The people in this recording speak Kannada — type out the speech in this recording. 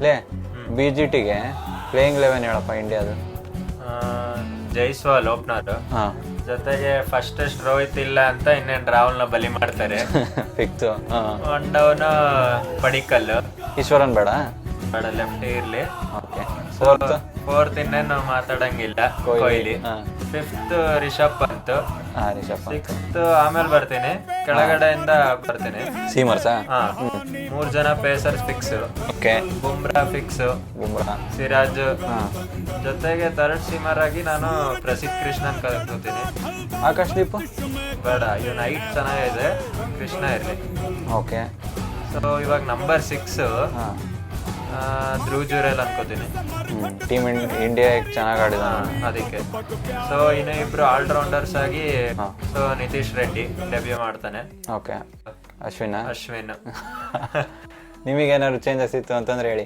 ಲೇ BGTಗೆ ಪ್ಲೇಯಿಂಗ್ 11 ಹೇಳಪ್ಪ ಇಂಡಿಯಾದು. ಜೈಸ್ವಾಲ್ ಓಪನರ್, ಹಾಂ ಜೊತೆಗೆ ಫಸ್ಟ್ ಟೆಸ್ಟ್ ರೋಹಿತ್ ಇಲ್ಲ ಅಂತ ಇನ್ನೇನು ರಾಹುಲ್ನ ಬಲಿ ಮಾಡ್ತಾರೆ. ಫಿಕ್ಸು. ಹಾಂ ಒನ್ ಡೌನ್ ಪಡಿಕಲ್, ಈಶ್ವರನ್ ಬೇಡ. ಬೇಡ ಲೆಫ್ಟ್ ಇರ್ಲಿ. ಓಕೆ. ಫೋರ್ತ್ ಇನ್ನೇನು ಮಾತಾಡಂಗಿಲ್ಲ ಕೊಹ್ಲಿ. ಫಿಫ್ತ್ ರಿಷಬ್ ಪಂತ್. ರಿಷಬ್. ಸಿಕ್ಸ್ತ್ ಆಮೇಲೆ ಬರ್ತೀನಿ, ಕೆಳಗಡೆಯಿಂದ ಬರ್ತೀನಿ. ಸೀಮರ್ಸಾ? ಹಾ, 3 ಜನ pacers fix. Okay. Bumrah fix, Bumrah, Siraj. ಹಾಂ. ಜೊತೆಗೆ ಥರ್ಡ್ ಸೀಮರ್ ಆಗಿ ನಾನು ಪ್ರಸಿದ್ಧ ಕೃಷ್ಣನ್ ಕಳ್ಕೊತೀನಿ. ಆಕಾಶ್ ದೀಪ್ ಬೇಡ, ಇವನ್ ಹೈಟ್ ಚೆನ್ನಾಗಿದೆ, ಕೃಷ್ಣ ಇರಲಿ. ಓಕೆ. ಸೊ ಇವಾಗ ನಂಬರ್ 6 ಹಾಂ. ಧ್ರುವ್ ಜುರೇಲ್ ಅನ್ಕೋತೀನಿ. ಟೀಮ್ ಇಂಡಿಯಾ ಚೆನ್ನಾಗಿ ಆಡಿದ ಅದಕ್ಕೆ. ಸೊ ಇನ್ನು ಇಬ್ರು ಆಲ್ರೌಂಡರ್ಸ್ ಆಗಿ, ಹಾ. ಸೊ ನಿತೀಶ್ ರೆಡ್ಡಿ ಡೆಬ್ಯೂ ಮಾಡ್ತಾನೆ. ಓಕೆ. ಅಶ್ವಿನ್. ಅಶ್ವಿನ್. ನಿಮಗೇನಾದ್ರು ಚೇಂಜಸ್ ಇತ್ತು ಅಂತಂದ್ರೆ ಹೇಳಿ.